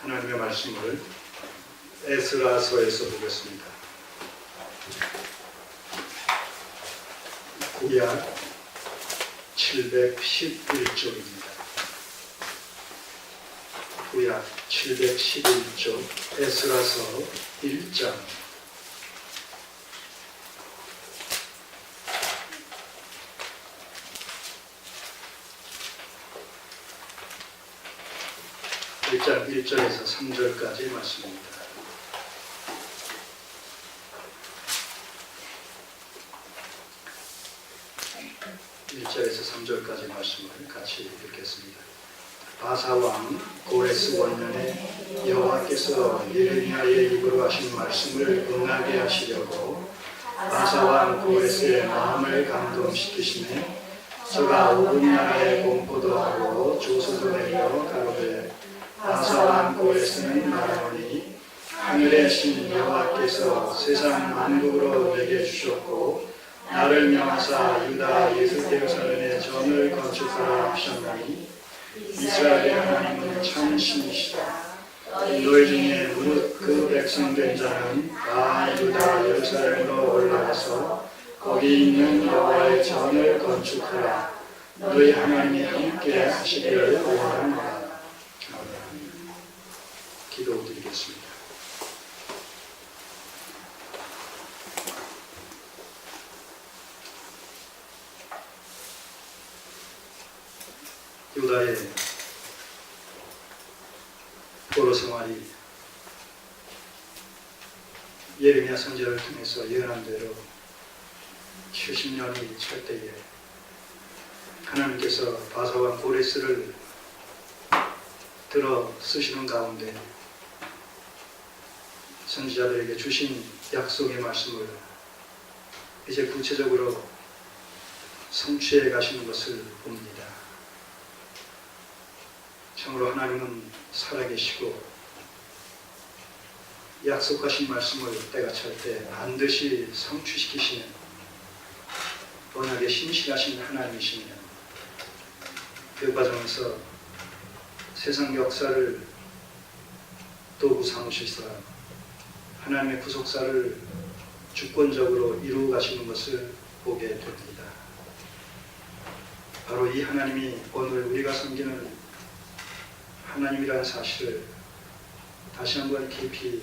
하나님의 말씀을 에스라서에서 보겠습니다. 구약 711쪽입니다. 구약 711쪽 에스라서 1장 1절에서 3절까지 말씀입니다. 1절에서 3절까지 말씀을 같이 읽겠습니다. 바사왕 고레스 원년에 여호와께서 예레미야의 입으로 하신 말씀을 응하게 하시려고 바사왕 고레스의 마음을 감동시키시매 저가 온 나라에 공포도 하고 조소도 내려 가로되 바사왕 고레스는 말하노니 하늘의 신 여호와께서 세상 만국으로 내게 주셨고 나를 명하사 유다 예루살렘에 전을 건축하라 하셨나니 이스라엘의 하나님은 참 신이시다. 너희 중에 무릇 그 백성 된 자는 다 유다 예루살렘으로 올라가서 거기 있는 여호와의 전을 건축하라. 너희 하나님이 함께 하시기를 원하노라. 기도드리겠습니다. 유다의 포로 생활이 예레미야 선지자를 통해서 예언한 대로 70년이 찰 때에 하나님께서 바사왕 고레스를 들어 쓰시는 가운데 선지자들에게 주신 약속의 말씀을 이제 구체적으로 성취해 가시는 것을 봅니다. 참으로 하나님은 살아계시고 약속하신 말씀을 때가 찰 때 반드시 성취시키시는 워낙에 신실하신 하나님이시며 그 과정에서 세상 역사를 도구 삼으시사 하나님의 구속사를 주권적으로 이루어 가시는 것을 보게 됩니다. 바로 이 하나님이 오늘 우리가 섬기는 하나님이라는 사실을 다시 한번 깊이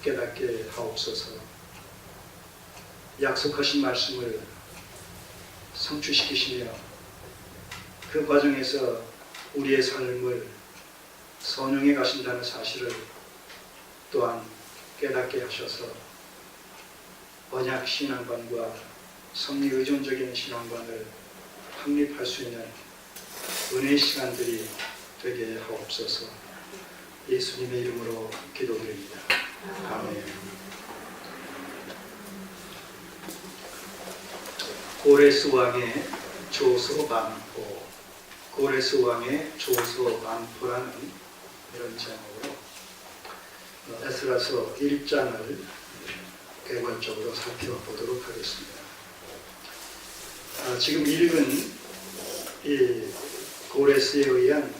깨닫게 하옵소서. 약속하신 말씀을 성취시키시며 그 과정에서 우리의 삶을 선용해 가신다는 사실을 또한 깨닫게 하셔서 언약 신앙관과 섭리 의존적인 신앙관을 확립할 수 있는 은혜의 시간들이 되게 하옵소서. 예수님의 이름으로 기도드립니다. 아멘. 고레스 왕의 조서 반포, 고레스 왕의 조서 반포라는 이런 제목으로 에스라서 1장을 개괄적으로 살펴보도록 하겠습니다. 지금 읽은 이 고레스에 의한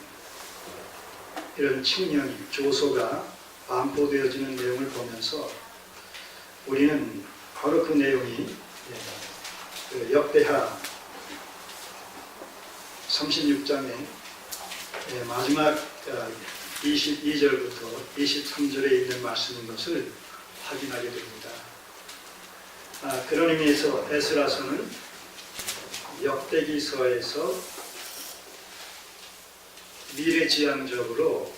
이런 칙령이 조서가 반포되어지는 내용을 보면서 우리는 바로 그 내용이 역대하 36장의 마지막 22절부터 23절에 있는 말씀인 것을 확인하게 됩니다. 그런 의미에서 에스라서는 역대기서에서 미래지향적으로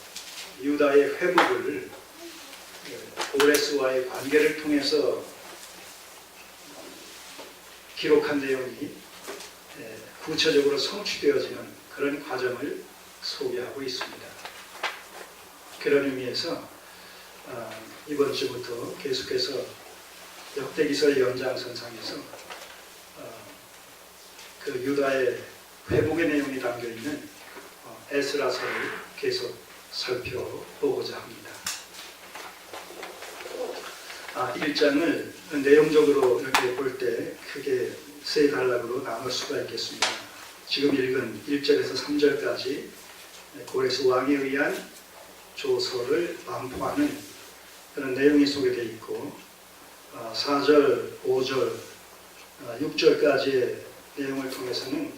유다의 회복을 고레스와의 관계를 통해서 기록한 내용이 구체적으로 성취되어지는 그런 과정을 소개하고 있습니다. 그런 의미에서 이번 주부터 계속해서 역대기서의 연장선상에서 그 유다의 회복의 내용이 담겨있는 에스라서를 계속 살펴보고자 합니다. 1장을 내용적으로 이렇게 볼 때 크게 세 단락으로 나눌 수가 있겠습니다. 지금 읽은 1절에서 3절까지 고레스 왕에 의한 조서를 반포하는 그런 내용이 소개되어 있고 4절, 5절, 6절까지의 내용을 통해서는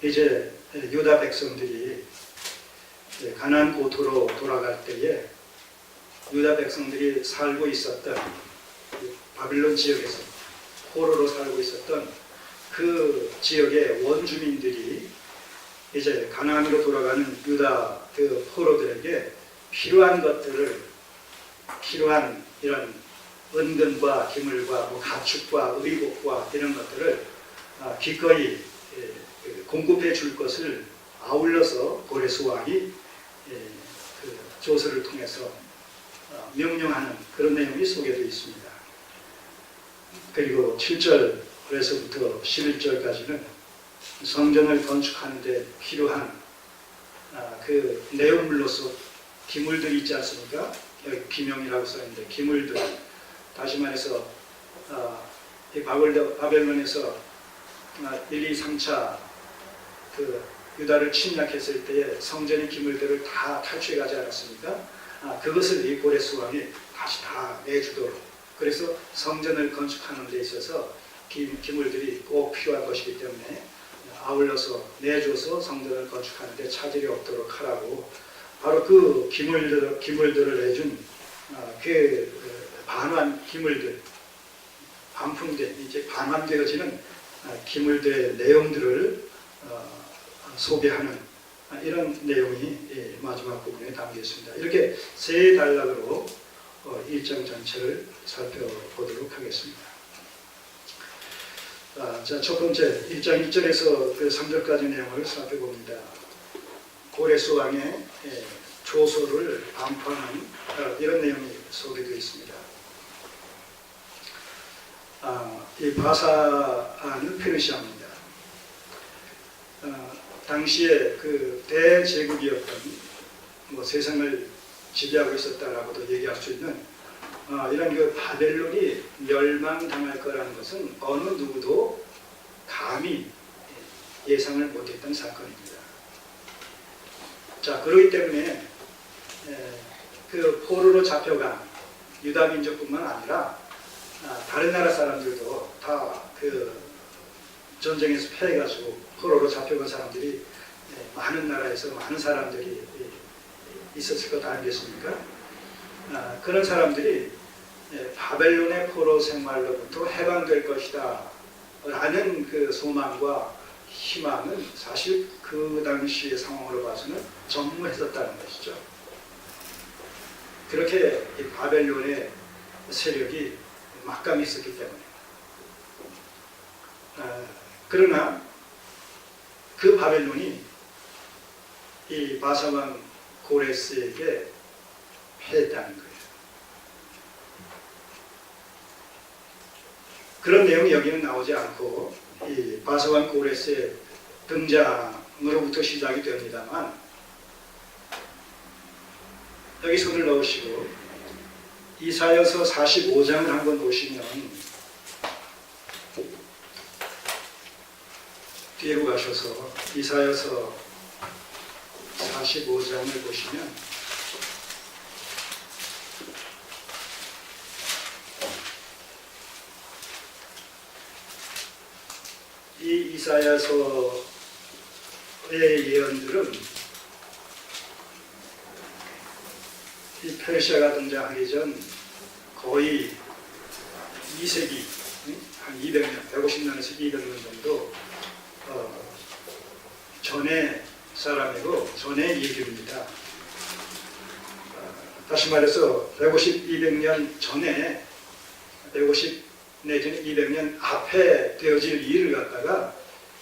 이제 유다 백성들이 가나안 고토로 돌아갈 때에 유다 백성들이 살고 있었던 바빌론 지역에서 포로로 살고 있었던 그 지역의 원주민들이 이제 가나안으로 돌아가는 유다 그 포로들에게 필요한 것들을 필요한 이런 은근과 기물과 가축과 의복과 이런 것들을 기꺼이 공급해 줄 것을 아울러서 고레스 왕이 그 조서를 통해서 명령하는 그런 내용이 소개되어 있습니다. 그리고 7절에서부터 11절까지는 성전을 건축하는 데 필요한 그 내용물로서 기물들이 있지 않습니까? 여기 기명이라고 써있는데 기물들, 다시 말해서 이 바벨론에서 1, 2, 3차 그 유다를 침략했을 때에 성전의 기물들을 다 탈취해 가지 않았습니까? 그것을 이 고레스 왕이 다시 다 내주도록, 그래서 성전을 건축하는 데 있어서 기물들이 꼭 필요한 것이기 때문에 아울러서 내줘서 성전을 건축하는 데 차질이 없도록 하라고, 바로 그 기물들을 내준 그 반환 기물들, 반품된 이제 반환되어지는 기물들의 내용들을 소개하는 이런 내용이 마지막 부분에 담겨 있습니다. 이렇게 세 단락으로 일장 전체를 살펴보도록 하겠습니다. 자, 첫 번째 1장 1절에서 그 3절까지 내용을 살펴봅니다. 고레스 왕의 조서를 반포하는 이런 내용이 소개되어 있습니다. 이 바사는 페르시아입니다. 당시에 그 대제국이었던 세상을 지배하고 있었다라고도 얘기할 수 있는 이런 그 바벨론이 멸망당할 거라는 것은 어느 누구도 감히 예상을 못했던 사건입니다. 자, 그렇기 때문에 그 포로로 잡혀간 유다 민족뿐만 아니라 다른 나라 사람들도 다 그 전쟁에서 패해가지고 포로로 잡혀간 사람들이 많은 나라에서 많은 사람들이 있었을 것 아니겠습니까? 그런 사람들이 바벨론의 포로 생활로부터 해방될 것이다 라는 그 소망과 희망은 사실 그 당시의 상황으로 봐서는 전무했었다는 것이죠. 그렇게 이 바벨론의 세력이 막강했었기 때문에. 그러나 그 바벨론이 이 바사왕 고레스에게 패했다는 거예요. 그런 내용이 여기는 나오지 않고 이 바사왕 고레스의 등장으로부터 시작이 됩니다만, 여기 손을 넣으시고 이사야서 45장을 한번 보시면, 뒤로 가셔서 이사야서 45장을 보시면 이 이사야서의 예언들은 이 페르시아가 등장하기 전 거의 2세기, 한 200년, 150년에서 200년 정도 전의 사람이고 전의 얘기입니다. 다시 말해서 150, 200년 전에 150 내지는 200년 앞에 되어질 일을 갖다가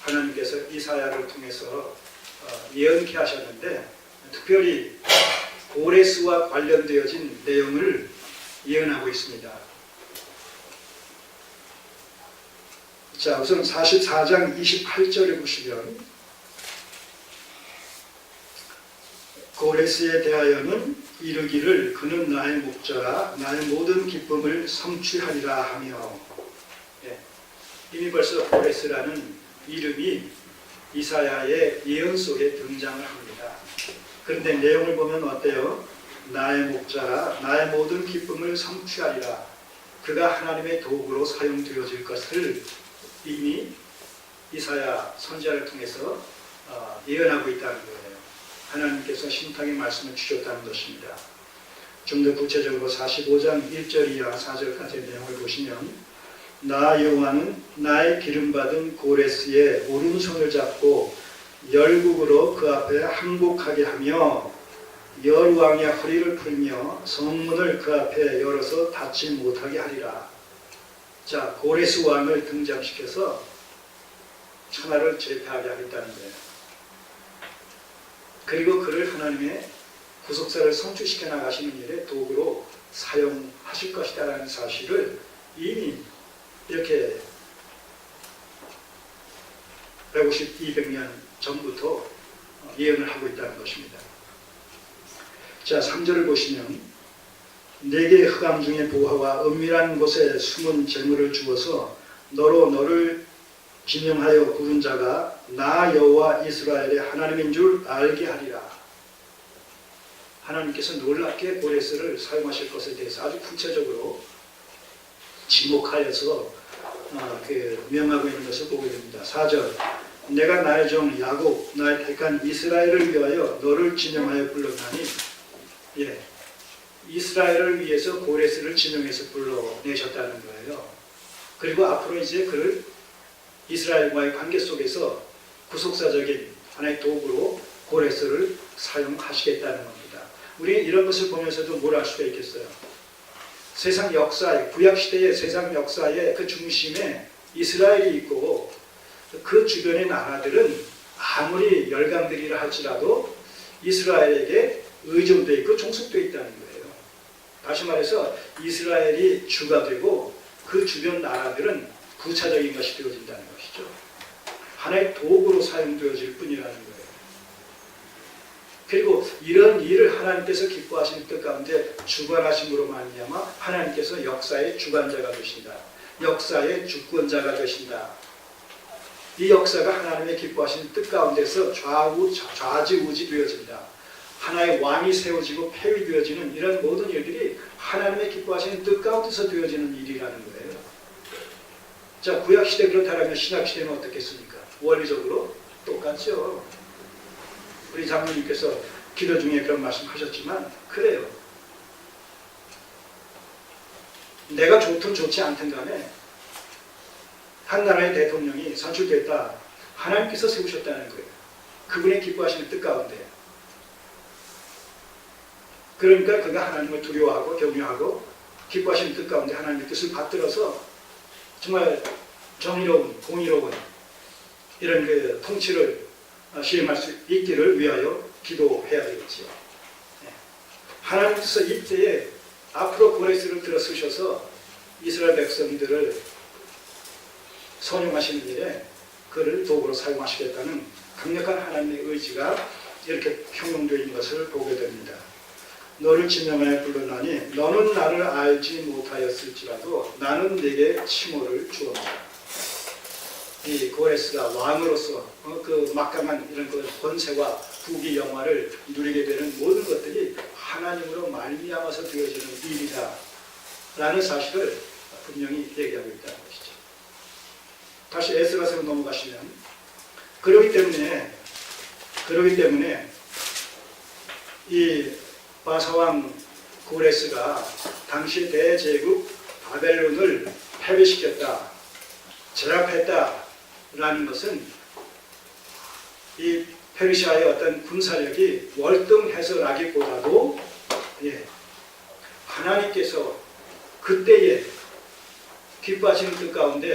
하나님께서 이사야를 통해서 예언케 하셨는데, 특별히 고레스와 관련되어진 내용을 예언하고 있습니다. 자, 우선 44장 28절에 보시면 고레스에 대하여는 이르기를 그는 나의 목자라 나의 모든 기쁨을 성취하리라 하며, 이미 벌써 고레스라는 이름이 이사야의 예언 속에 등장을 합니다. 그런데 내용을 보면 어때요? 나의 목자라 나의 모든 기쁨을 성취하리라. 그가 하나님의 도구로 사용되어질 것을 이미 이사야 선지자를 통해서 예언하고 있다는 거예요. 하나님께서 신탁의 말씀을 주셨다는 것입니다. 좀 더 구체적으로 45장 1절 이하 4절까지의 내용을 보시면 나 여호와는 나의 기름받은 고레스의 오른손을 잡고 열국으로 그 앞에 항복하게 하며 열왕의 허리를 풀며 성문을 그 앞에 열어서 닫지 못하게 하리라. 자, 고레스 왕을 등장시켜서 천하를 제패하게 하겠다는 거예요. 그리고 그를 하나님의 구속사를 성취시켜 나가시는 일에 도구로 사용하실 것이다라는 사실을 이미 이렇게 150, 200년 전부터 예언을 하고 있다는 것입니다. 자, 3절을 보시면 내게 흑암 중에 보화와 은밀한 곳에 숨은 재물을 주어서 너로 너를 기명하여 부른 자가 나 여호와 이스라엘의 하나님인 줄 알게 하리라. 하나님께서 놀랍게 고레스를 사용하실 것에 대해서 아주 구체적으로 지목하여서 명하고 있는 것을 보게 됩니다. 4절 내가 나의 종 야곱 나의 택한 이스라엘을 위하여 너를 지명하여 불렀나니, 예, 이스라엘을 위해서 고레스를 지명해서 불러내셨다는 거예요. 그리고 앞으로 이제 그를 이스라엘과의 관계 속에서 구속사적인 하나의 도구로 고레스를 사용하시겠다는 겁니다. 우리는 이런 것을 보면서도 뭘 알 수가 있겠어요? 세상 역사에, 구약시대의 세상 역사의 그 중심에 이스라엘이 있고 그 주변의 나라들은 아무리 열강들이라 할지라도 이스라엘에게 의존되어 있고 종속되어 있다는 거예요. 다시 말해서 이스라엘이 주가 되고 그 주변 나라들은 부차적인 것이 되어진다는 것이죠. 하나의 도구로 사용되어질 뿐이라는 거예요. 그리고 이런 일을 하나님께서 기뻐하시는 뜻 가운데 주관하심으로 말미암아 하나님께서 역사의 주관자가 되신다. 역사의 주권자가 되신다. 이 역사가 하나님의 기뻐하시는 뜻 가운데서 좌지우지 되어진다. 하나의 왕이 세워지고 폐위되어지는 이런 모든 일들이 하나님의 기뻐하시는 뜻 가운데서 되어지는 일이라는 거예요. 자, 구약시대 그렇다면 신약시대는 어떻겠습니까? 원리적으로 똑같죠. 우리 장로님께서 기도 중에 그런 말씀하셨지만 그래요. 내가 좋든 좋지 않든 간에 한 나라의 대통령이 선출됐다. 하나님께서 세우셨다는 거예요. 그분의 기뻐하시는 뜻 가운데. 그러니까 그가 하나님을 두려워하고 경외하고 기뻐하시는 뜻 가운데 하나님의 뜻을 받들어서 정말 정의로운, 공의로운 이런 그 통치를 시행할 수 있기를 위하여 기도해야 되겠지요. 하나님께서 이때에 앞으로 고레스를 들어 쓰셔서 이스라엘 백성들을 선용하시는 일에 그를 도구로 사용하시겠다는 강력한 하나님의 의지가 이렇게 형용되어 있는 것을 보게 됩니다. 너를 지명하여 불렀나니 너는 나를 알지 못하였을지라도 나는 네게 칭호를 주었노라. 이 고레스가 왕으로서 그 막강한 이런 그 권세와 부귀 영화를 누리게 되는 모든 것들이 하나님으로 말미암아서 되어지는 일이다 라는 사실을 분명히 얘기하고 있다는 것이죠. 다시 에스라서로 넘어가시면 그러기 때문에 이 바사왕 고레스가 당시 대제국 바벨론을 패배시켰다, 제압했다 라는 것은 이 페르시아의 어떤 군사력이 월등해서라기보다도 하나님께서 그때에 기뻐하시는 뜻 가운데